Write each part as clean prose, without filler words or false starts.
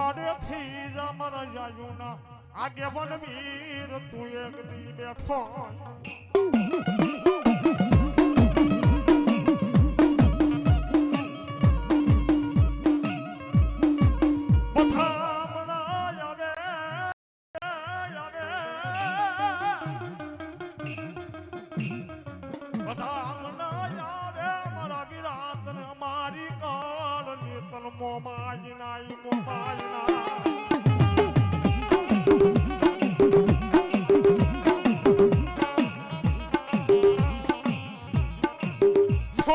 મોડેથી જ અમારા જાયુના આગેવાન વીર તું એક દી બેઠો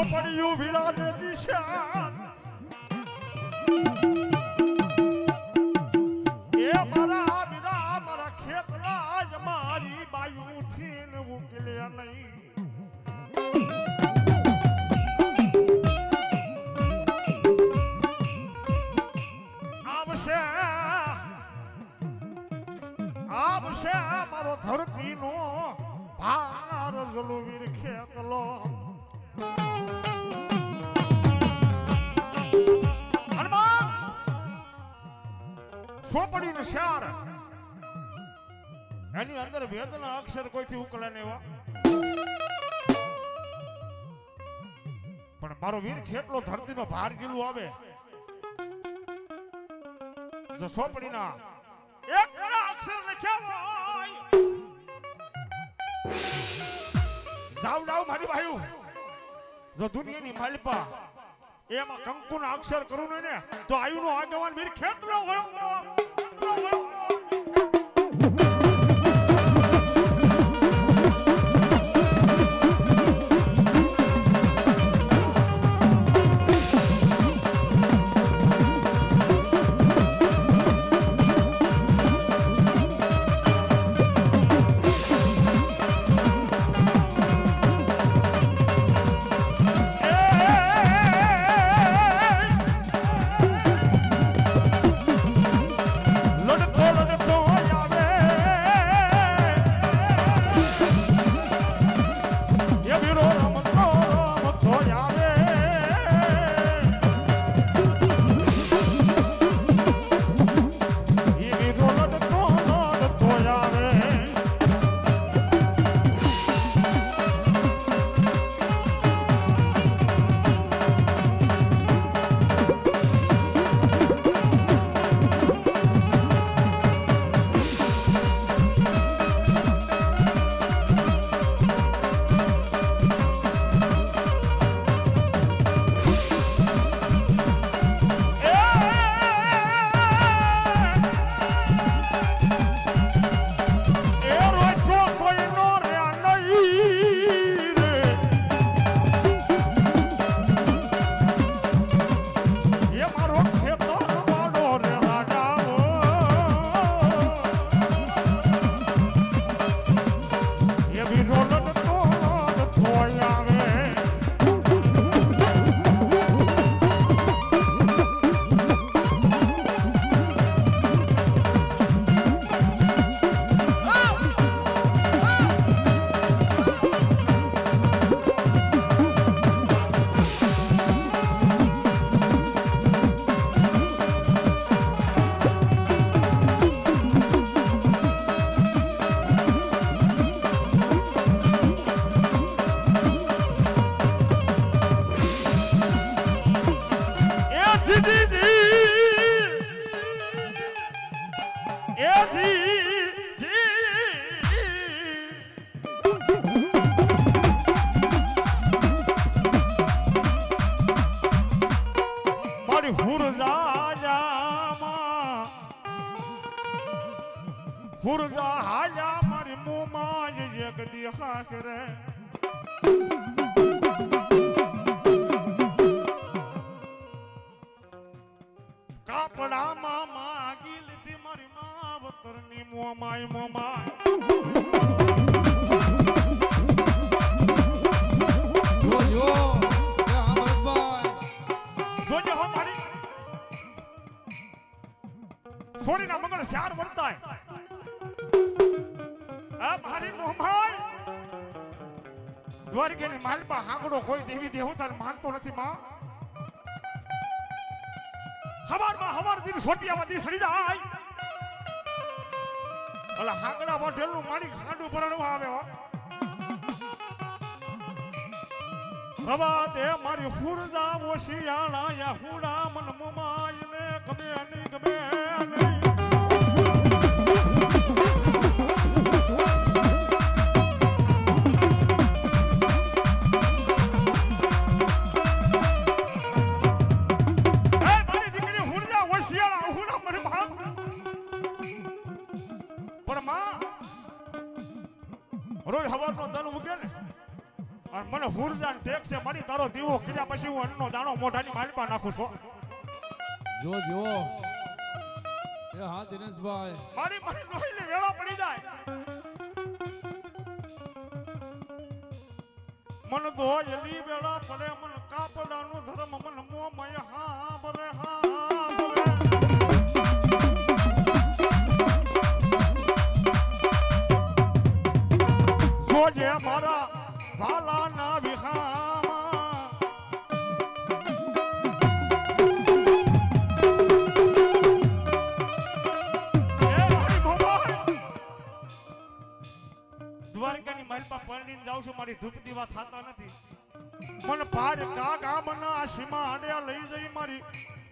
પડ્યું વિરાટ દિશા એ મારા વિરા મારા ખેતરાજ મારી બાયુ થી ને ઉકેલે નહીં આવશે મારો ધરતી નો ભાર જલુવીર ખેતલો સોપડી નો શાર એની અંદર વેદના અક્ષર કોઈથી ઉકળે ને એવા પણ મારો વીર ખેતલો ધરતીનો ભાર જેલું આવે જો સોપડીના એક અક્ષર લખ્યા હોય જાવ મારી ભાઈઓ જો દુનિયાની માલિપા એમાં કંકુના અક્ષર કરું ને તો આયુનો આગેવાન વીર ખેતલો હોય હુરજા હાજા મારી મોમાં જગદી હાકરે કાપડામાં માગી લીધી મારી માવતરની મોમાય મોમાય જોજો અમરભાઈ જોજો હો મારી છોરીના મગર શાર વર્તાય આ મારી મોમાય દ્વારકેની માલપા હાંગડો કોઈ દેવી દેવતાને માનતો નથી માં હવાર દિન સોટિયામાંથી સડી જાય ઓલા હાકડા વઢેલનું મારી ખાંડું ભરણવા આવે હો રવા દે મારી હુરદા ઓશિયાળા યા હુડા મન મોમાય ને ગમે નહીં ગમે નહીં રોજ હવારનો દાણો મૂકે ને અને મને હુરજાન ટેક્સે મારી તારો દીવો કર્યા પછી હું અન્નનો દાણો મોઢાની માલમાં નાખું છું જો એ હા દિનેશભાઈ મારી લોહીની વેળા પડી જાય મન તો એલી વેળા પડે મન કાપડાનો ધર્મ મન મોમય હા બરે જોજે મારા વાલાના વિહામાં દ્વારકાની માલપા પરણીને જાઉં છું મારી ધૂપ દીવા થતા નથી મન પાર કાગા બના સીમા આડ્યા લઈ જઈ મારી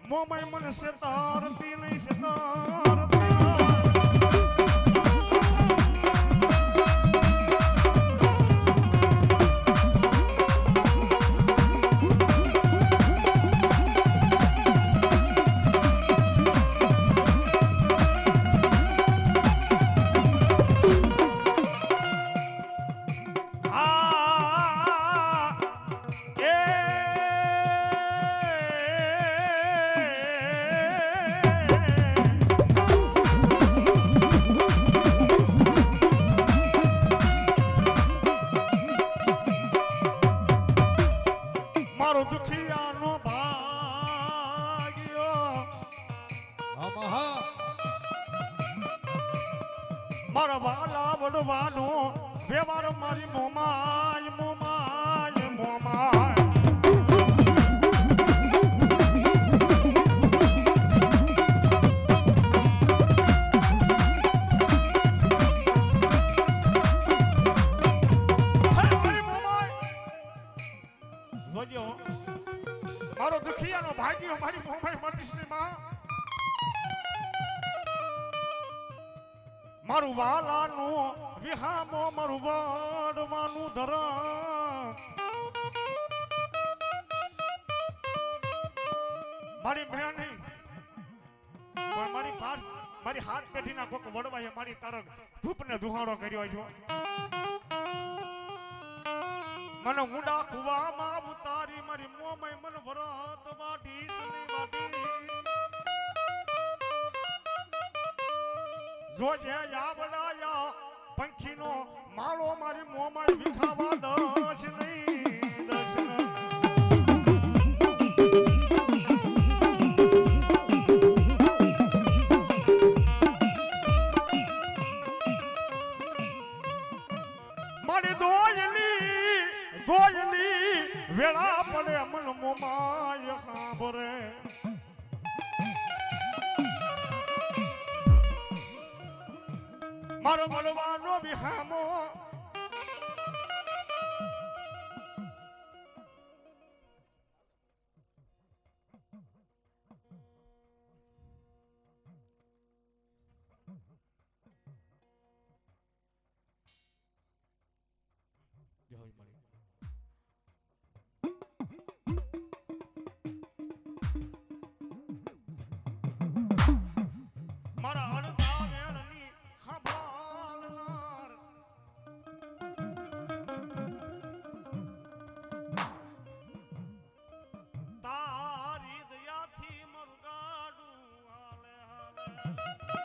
મોમય મન સેતારતી નહીં સેતારતી દુખિયાનો ભાગ્યો મારા વાલા વડવાનો વ્યવહાર મારી મોમાય મોમાય મોમાય મારો દુખિયાનો ભાગ્યો મારી મોમાય માટી માં મારું વાલાનું વિહામો મારું વડવાનું ધરમ મારી બહેન નહીં પણ મારી હાથ પેઢીના કોક વડવાએ મારી તારક ધૂપને દુહાડો કર્યો છો મને ઊંડા કુવામાં ઉતારી મારી મોમય મન ભરત વાટી સની વાટી જોજે યાવડાયા પંખીનો માળો મારી મોમય વિખાવા દશ નહીં દશ મારી દોયલી વેળા પડે મન મોમાય હાંભરે મારો મળવાનો વિહામો મારા અડધા વેણની હબાલનાર તારી દયાથી મારું ગાડું હાલે હાલે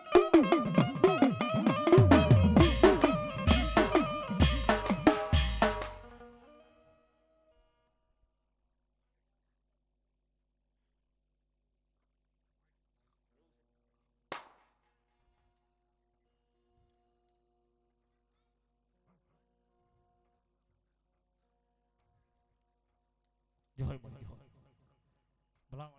જય ભલા ભલા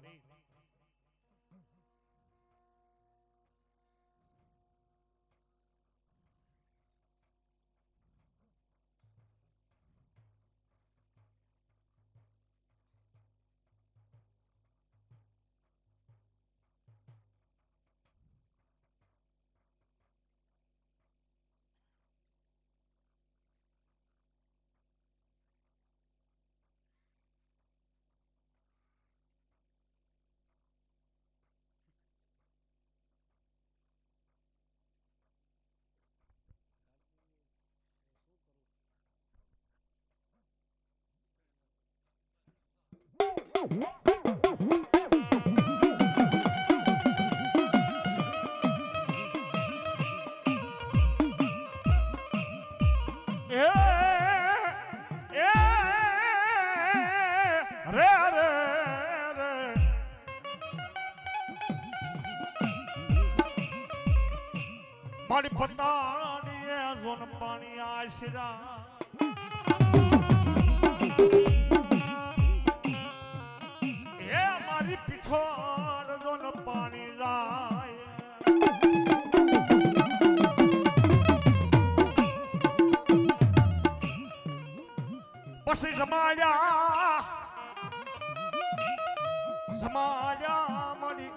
મારી પતાડીએ જોન પાણી આશરા એ મારી પીછોડ જોન પાણી જાય પછી જમાડ્યા મારી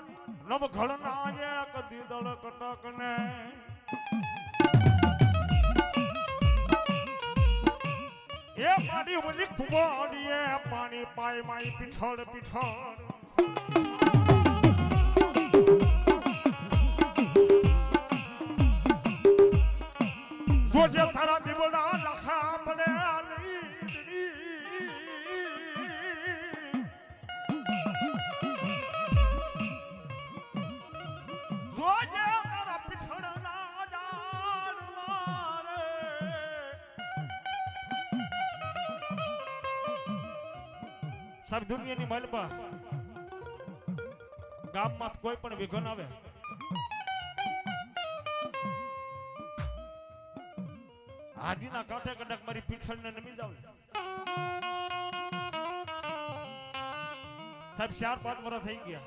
નવ ઘડના એક દીદળ કટક ને એ મારી ઓલી કુંવરીએ પાણી પાય મારી પીછળ પીછળ જોજે તારા દીવડા લખા પડે જોજે તારા પીછળના જાડવા રે સબ દુનિયાની મલબા ગામમાં કોઈ પણ વિઘન આવે હાજીના કાંઠે કડક મારી પીછળને નમી જાવ સાહેબ 4-5 વર્ષ થઈ ગયા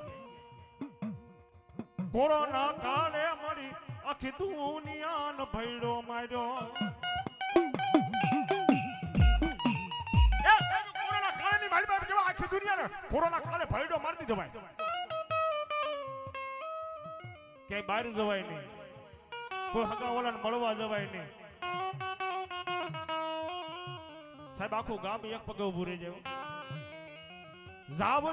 કોરોના કાળે મારી આખી દુનિયાનો ભયડો માર્યો કોરોના કાળે ભયડો મારી દીધો ભાઈ કે બહાર જવાય નહીં કોઈ હગા ઓલાને મળવા જવાય નહીં સાહેબ આખું ગામ એક પગે ઉભું રહી જાય જાવ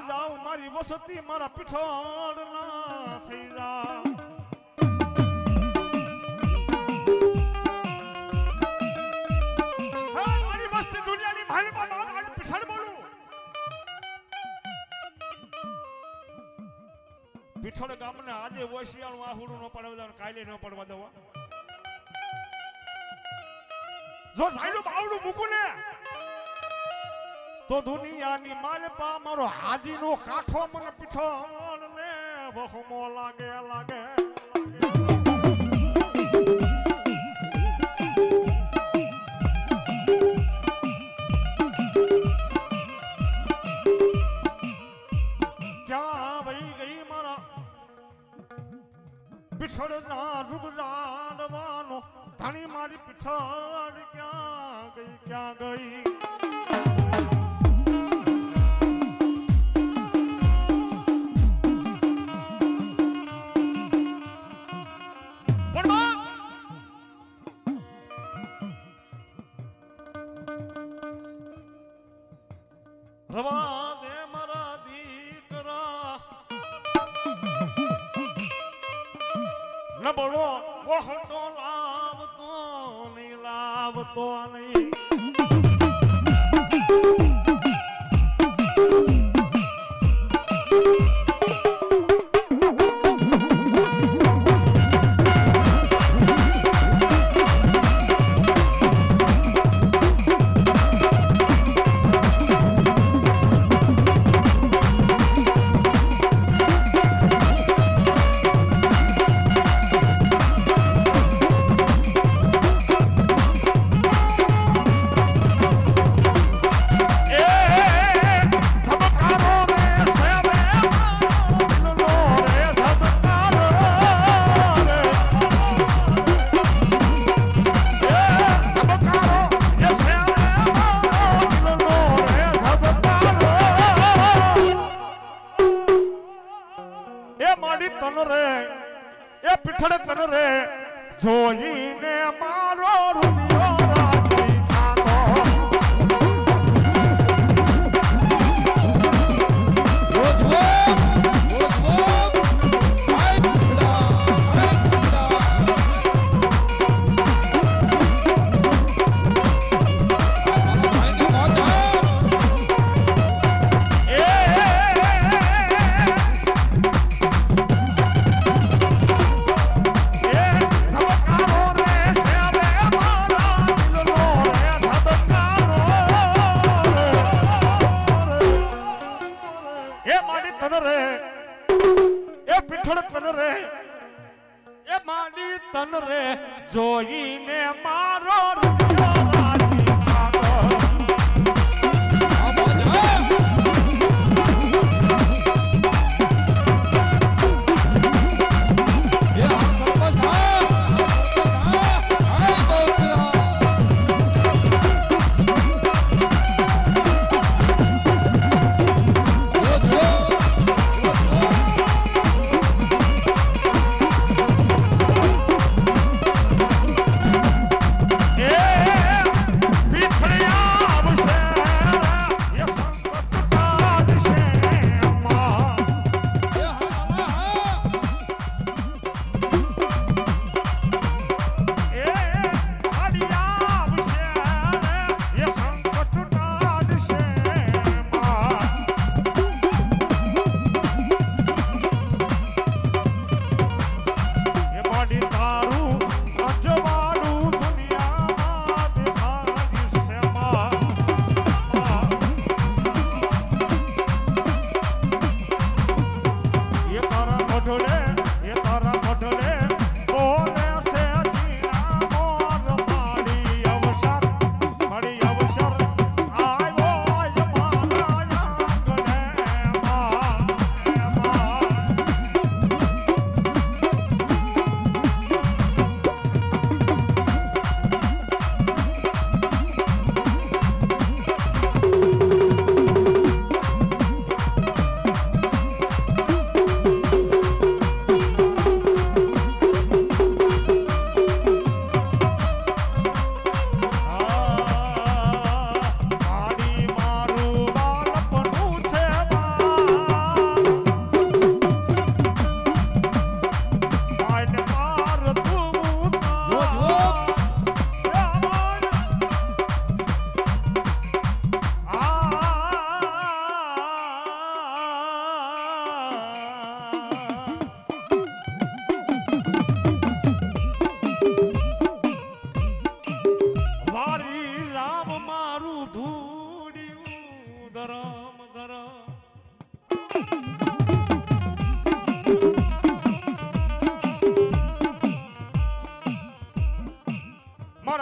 મારી વસતી મારા પીછળ ના થઈ જા મારી વસ્તી દુનિયાની ભાઈમાં મારી પીછળ બોલું પીછળ ગામને આજે ઓશિયાળું આહુડું ન પડવા દે કાલે ન પડવા દેવા જો સાઈડું બાવડું મૂકું ને તો દુનિયાની માલપા મારો હાજીનો કાઠો મને પીછળ ને વહમો લાગે લાગે ક્યાં વહી ગઈ મારા પીછળના રૂગડાડવાનો ધણી મારી પીછળ ક્યાં ગઈ રવા દે મારા દીકરા નબળો ઓહટો લાવતો નહીં જોઈને મારો રુદિયો રાજી થાતો એ તન રે એ પીઠળ તન રે એ માડી તન રે જોઈને મારો હૃદય રાજી થાતો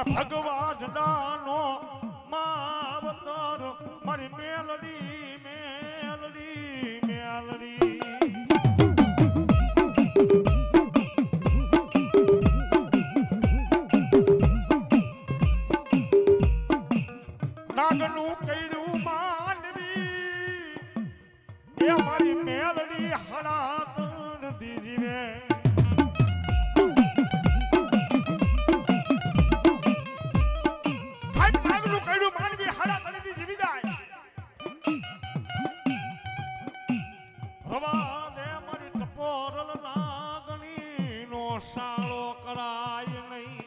ભગવા જડાનો માવતર મારી મેલડી મેલડી મેલડી નાગનું કૈડું માનવી એ મારી મેલડી હડા તણ દીજીવે સાળો કરાય નહીં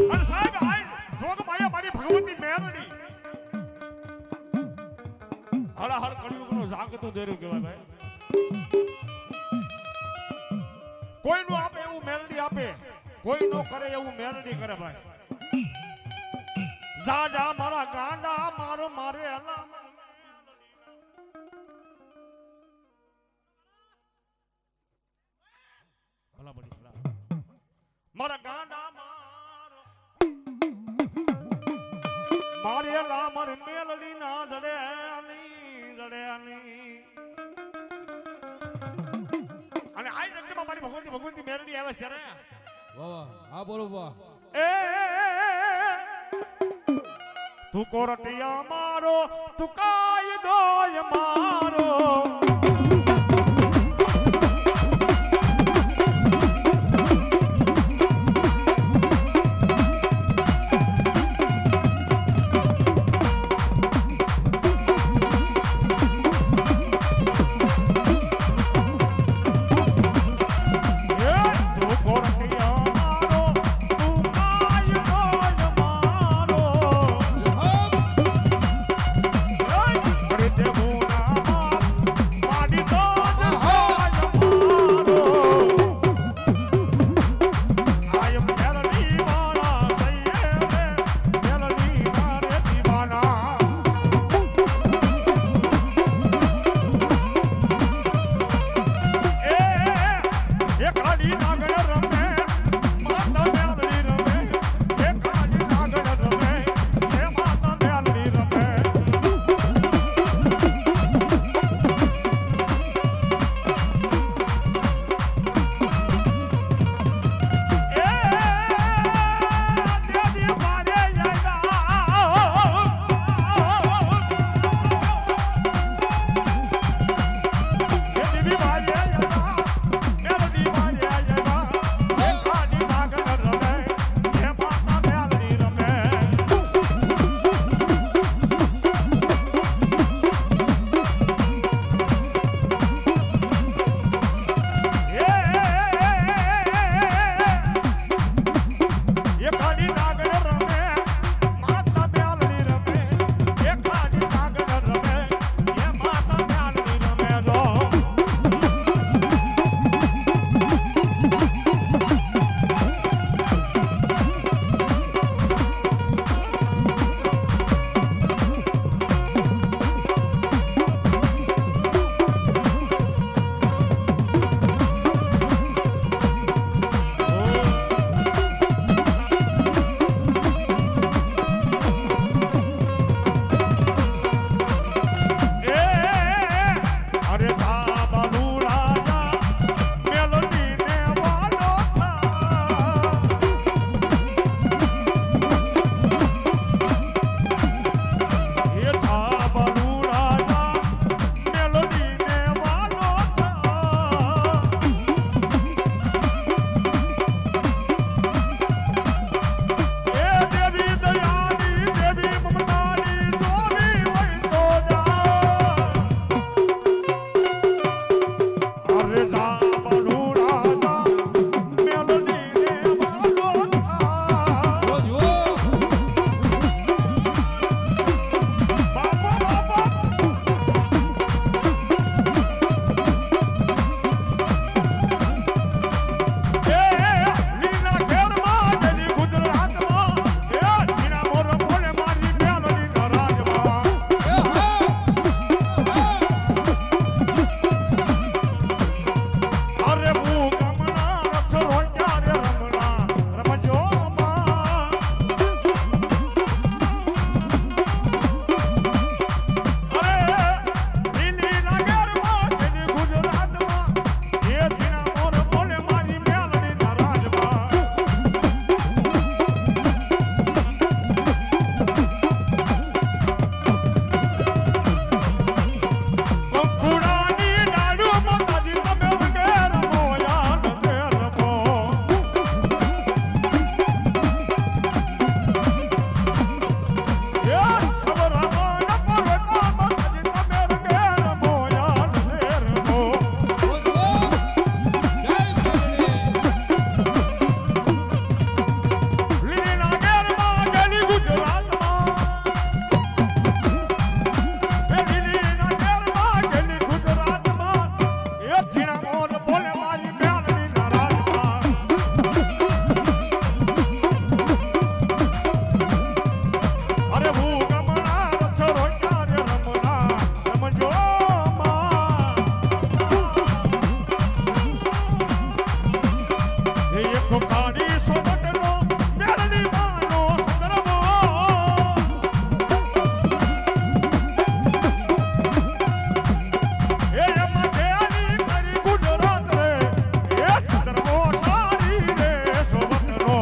અને સાહેબ આ જોગમાયા મારી ભગવતી મેલડી હળહળ કળિયુગનો જાગતો દેરું કહેવાય ભાઈ કોઈનું આપે એવું મેલડી આપે કોઈ નો કરે એવું મેલડી કરે ભાઈ જાડા મારા ગાંડા મારો મારે અલા ભલા બડી ભલા મારા ગાંડા મારો મારે અલા મારે મેલડી ના જડે આની અને આ જગતમાં મારી ભગવતી મેલડી આવે છે રે વાહ હા બોલો વાહ એ તું કોરટિયા મારો તું કાયદો મારો અરે જા બલુડા જા મેલડી રે વાલો થા જો જો બાપા બાપા એ લીલા ઘેરમાં જની ગુજરાતમાં એ જીના મોર બોલે મારી મેલડી ના રાજમાં અરે હું ગમના રથ રોયા રે રમણા રમજો માં અરે લીલી નગરમાં જની ગુજરાતમાં એ જીના મોર બોલે મારી મેલડી ના રાજમાં કંકુડાની ડાળો માતાજી તમે વગેર મોયા નજે રમો એ સબરામાં ન પરવા માતાજી તમે વગેર મોયા નજે રમો જો જો જય મેલડી લીલી નાગેરમાં ગલી ગુજરાતમાં એ લીલી નાગેરમાં ગલી ગુજરાતમાં એ જીણા મોર બોલે મારી મેલડી ના રાજમાં અરે હું ગમણા રથ રોયા રે રમણા રમજો માં એ એક કાળી સોબતનો મેલડી માનો સંદર્ભો એ એમાં દેરી કરી ગુજરાત રે એ સંદર્ભો સારી રે સોબતનો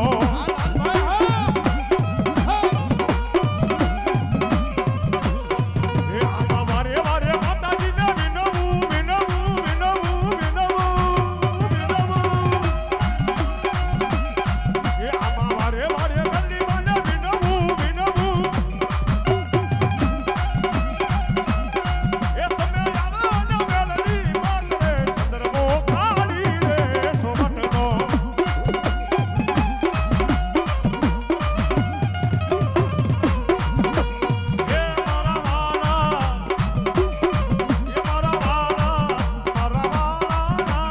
એ આમાં વારે વારે માતાજીને વિનવું વિનવું વિનવું વિનવું વિનવું એ આમાં વારે વારે ગલી મને વિનવું વિનવું એ તમે આવો ને મેલડી મારે સંદર્ભો કાળી રે સોબતનો એ મારા વાલા એ મારા વાલા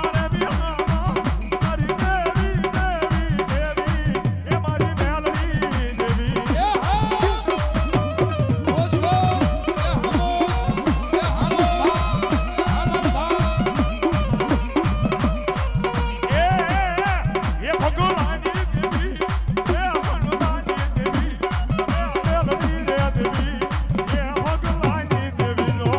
રે બિહાના મારી દેવી દેવી દેવી એ મારી મેલડી દેવી એ હા જો જો એ હમો એ હાલો હાલો એ ભગવાની દેવી એ હનુમાની દેવી એ મેલડી રે દેવી એ ભગવાની દેવી નો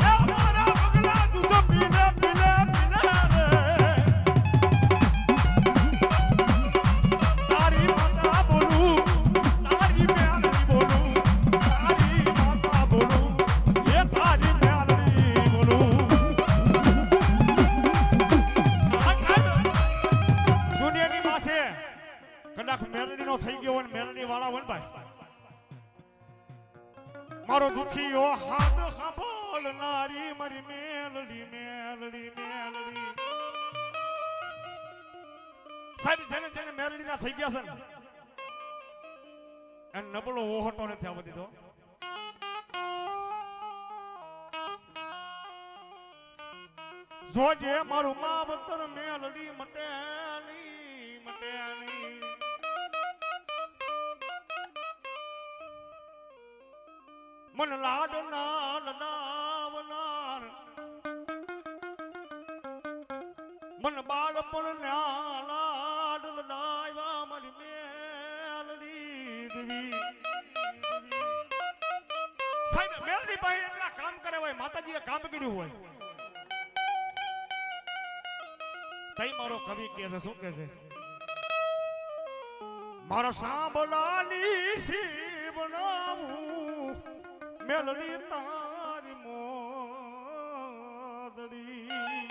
એ મારા પગલા દૂધ પીને પીને પીને રે તારી માતા બોલું તારી મેલડી બોલું તારી માતા બોલું એ તારી મેલડી બોલું દુનિયાની માથે કદાચ મેલડીનો થઈ ગયો હોય ને મેલડી વાળા હોય ને ભાઈ મારો દુખીઓ હાથ સાંભળનારી મારી મેલડી મેલડી મેલડી સાહેબ જેને જેને મેલડી ના થઈ ગયા છે ને એને નબળો ઓહટો નથી આવવા દીધો જોજે મારું માવતર મેલડી મટેલી મટેલી મન લાડ ના લડાવનાર મન બાળપણ ના લાડ લડાવ્યા મારી મેલડી દેવી સાહેબ મેલડી ભાઈ એટલા કામ કરે હોય માતાજીએ કામ કર્યું હોય તઈ મારો કવિ કહે છે શું કહે છે મારા સાંભળાની સી બનાવું મેલડી તારી મોદડી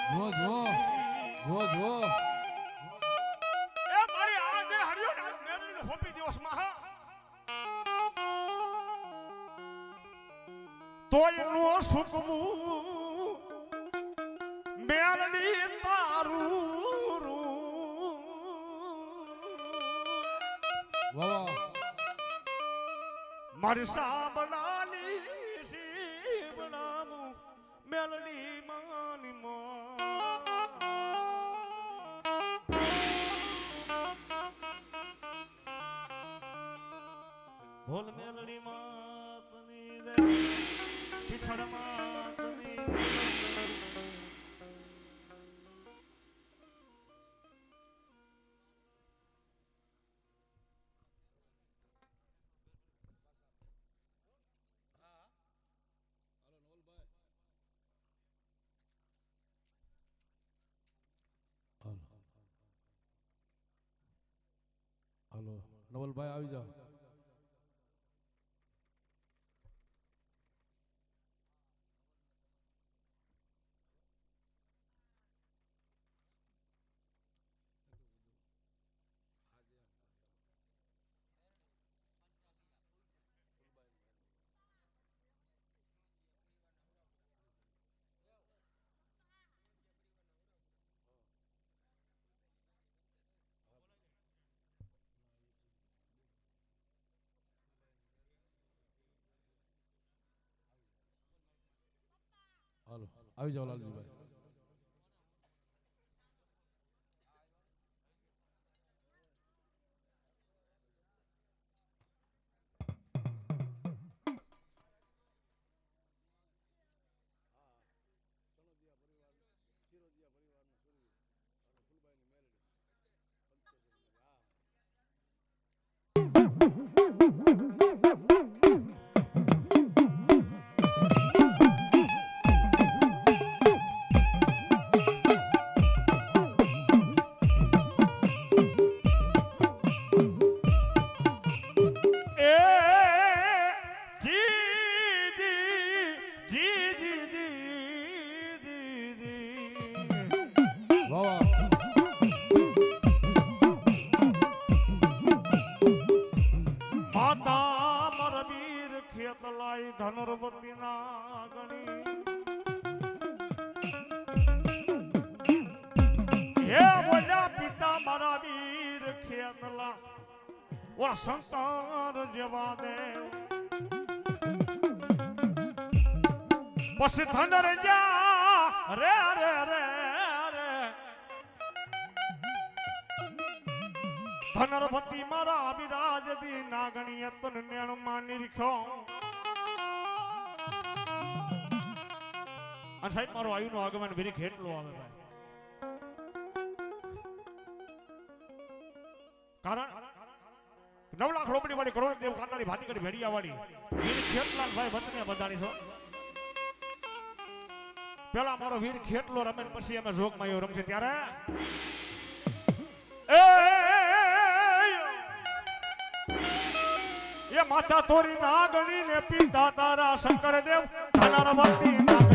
જો જો જો જો એ મારી આજે હરિયો મેલડીને હોપી દિવસમાં હા તોય નો સુકવું મેલડી તારું વાહ મારી સાબલાની શિવનામું મેલડી માની ભોલ મેલડી માતની દે પીછળ માતની હાલો નવલભાઈ આવી જાઓ હાલો આવી જાઓ લાલજીભાઈ ધનુર્વતી ના ગણી હે બોલ્યા પિતા મારા વીર ખેતલા ઓ સંતાન જેવા દેવ પછી ધનર જા રે રે રે રે ધનુર્વતી મારા વિરાજ દી નાગણીએ તન નેણ માની રીખ્યો અને સાહેબ મારો આયુનો આગમન વિરિક એટલો આવે ભાઈ કારણ 9 લાખ રોપડી વાળી કરોડ દેવ કાંતાળી ભાતી કરી ભેડિયા વાળી વિરિક ખેતલા ભાઈ વતને બધાની છો પેલા મારો વીર ખેતલો રમે પછી અમે જોગમાં આવ્યો રમશે ત્યારે એ માતા તોરી નાગણી ને પિતા તારા શંકર દેવ ધનુર્વતી નાગણી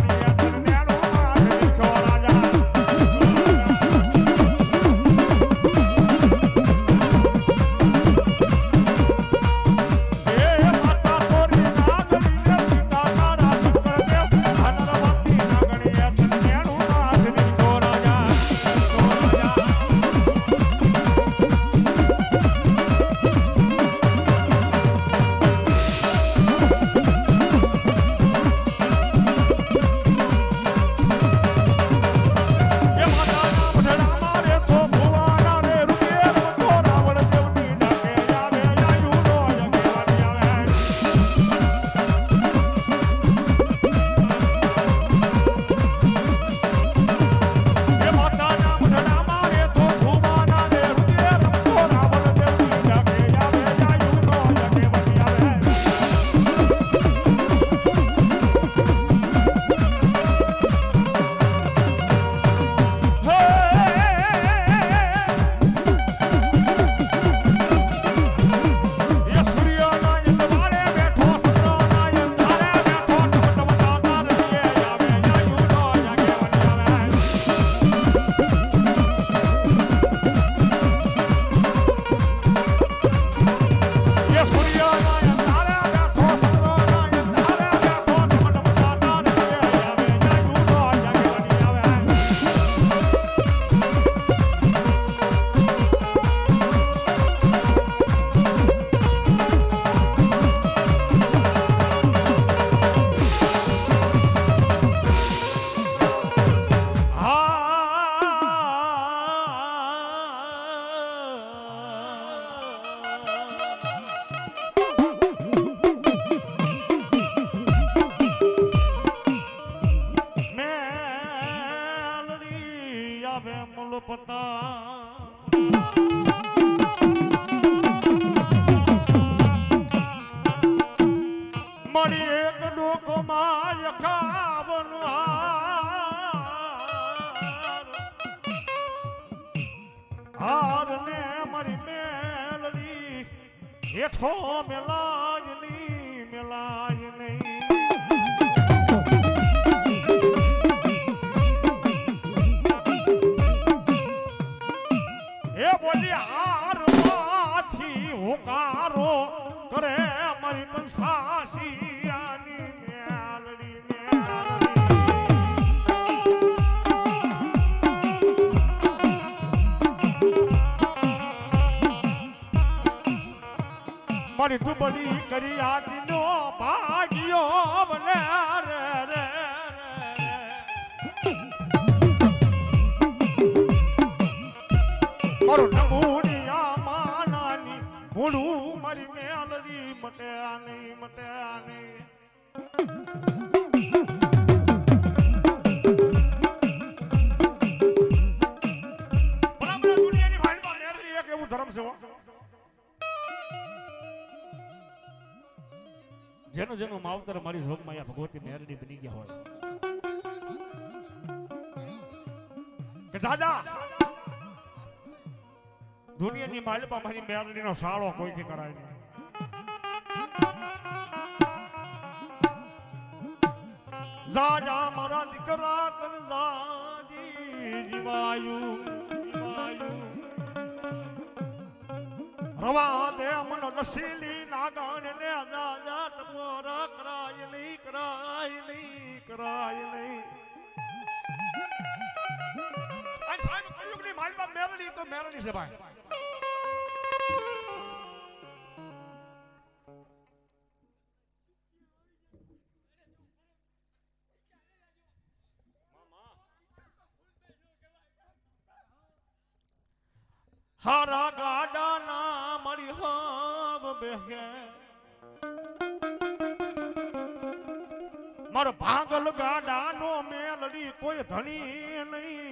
મારી એક ડોકમાં એકાવન હાર ને મારી મેલડી હેઠો મેલાય નહીં મેલાય નહીં એ બોલી હાર માંથી હુકારો કરે મારી બંસાસી આની મેલડી મારી દુબળી કરી આદિનો ભાગ્યો બને રે રે મારું નમૂડિયા માનાની ભૂલું મારી મેલડી મટે નહીં મટે નહીં બરાબર દુનિયાની ભાઈમાં મેલડી એક એવું ધર્મ છે જેનું જેનું માવતર મારી જોગમાં ભગવતી મેરડી બની ગયા હોય કે દાદા દુનિયાની માલપા મારી મેરડીનો સાળો કોઈથી કરાય નહીં જાજા મારા દીકરા કનજાજી જીવાયું રવા દે મન નસીલી નાગણ ને જાજા ટપોરા કરાય નહીં આ સાહેબ કળિયુગની માલપા મેરડી તો મેરડી છે ભાઈ હારા ગાડાના મારી હબ બેહે મારો ભાગલ ગાડાનો મેલડી કોઈ ધણી નહીં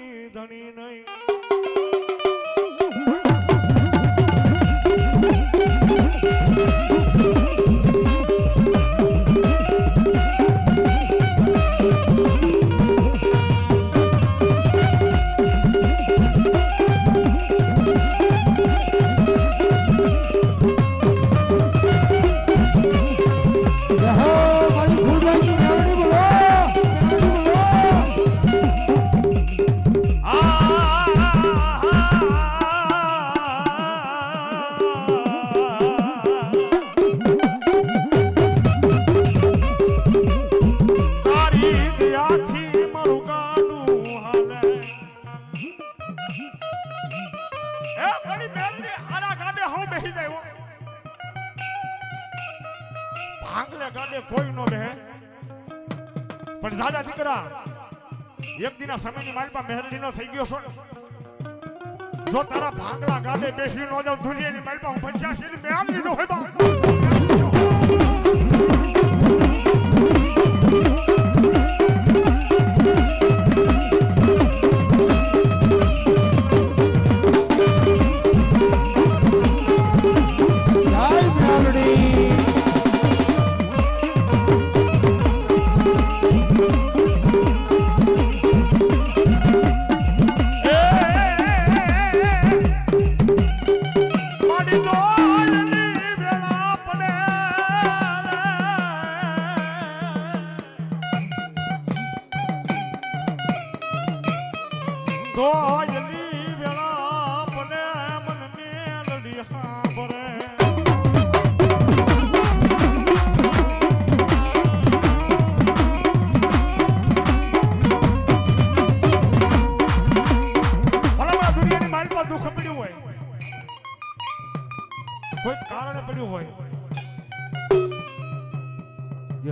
કોઈ નો બેહે પણ દાદા દીકરા એક દિના સમયની માલપા મેરડી નો થઈ ગયો છો જો તારા ભાંગલા ગાડે બેસી નો જાવ દુનિયાની માલપા હું 85 ની મેરડી નો હોય બા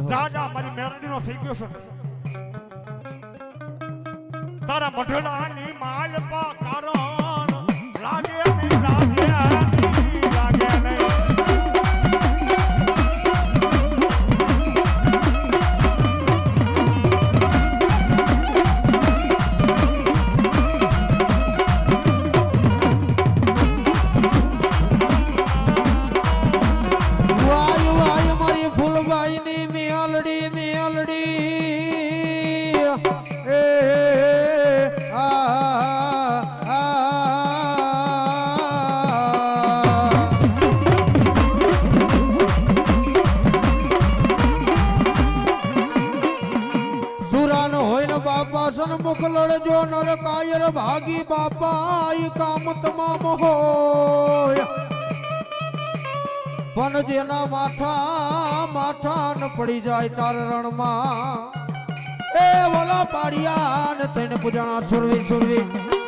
જાજા મારી મેરડીનો થઈ ગયો છે તારા મઢડાની માલપા કારણ લાગે નહીં વાય મારી ફૂલબાઈની લાખ લડજો નર કાયર ભાગી બાપા ઈ કામ તમામ હોય પણ જેના માથા ન પડી જાય તાર રણમાં એ વલા પાડિયા ને તને પૂજાણા સુરવી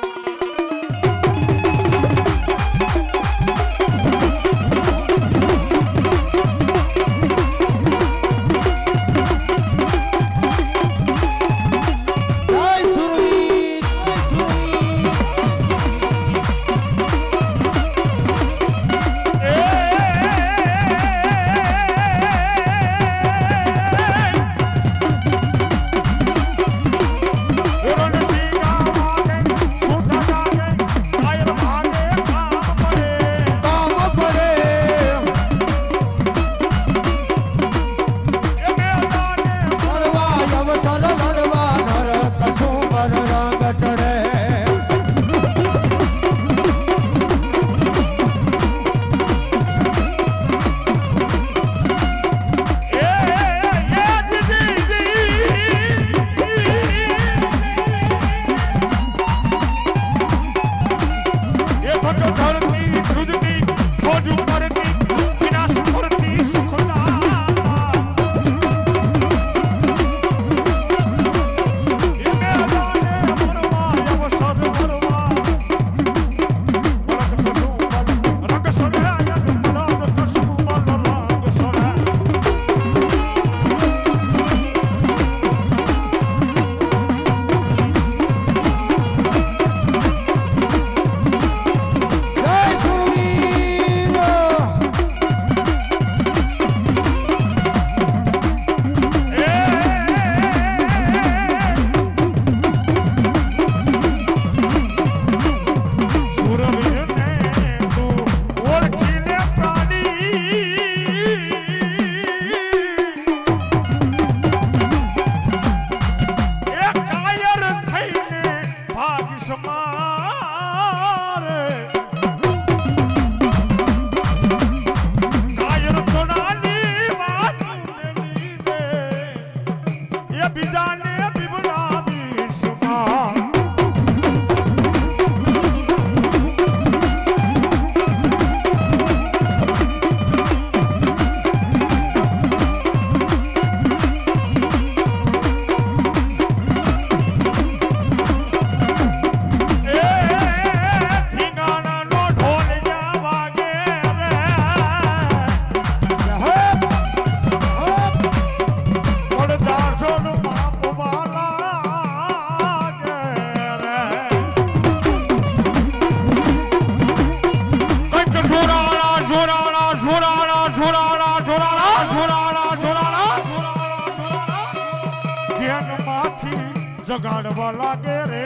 જગાડવા લાગે રે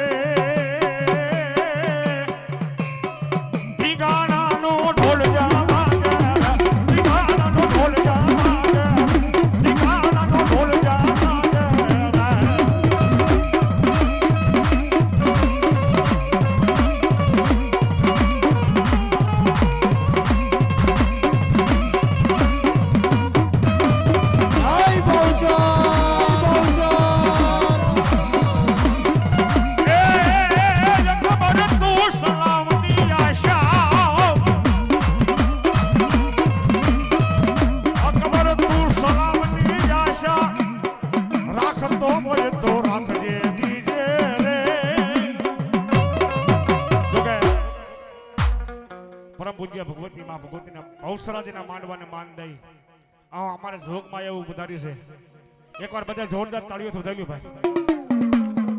ઢીંગાણાનો ઢોલ જા વાગે ઢીંગાણાનો ઢોલ જા વાગે ઢીંગાણાનો ઢોલ જા વાગે આય બહુચા ભગવતી માં ભગવતીના અવસરાજીના માંડવાને માન દઈ અમારે જોગમાં એવું વધારી છે એકવાર બધા જોરદાર તાળીઓથી વધાર્યું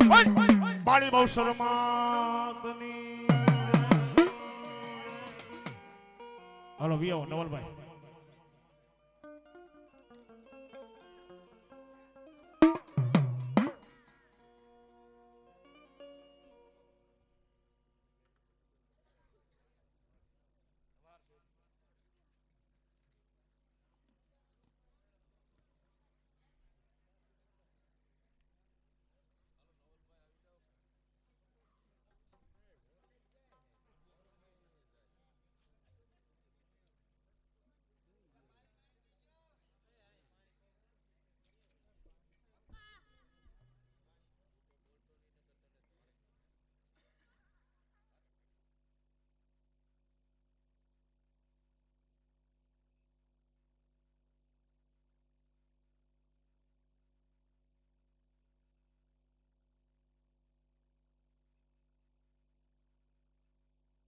ભાઈ બાળી બહુ શરમાતની હલો વિયો નવલભાઈ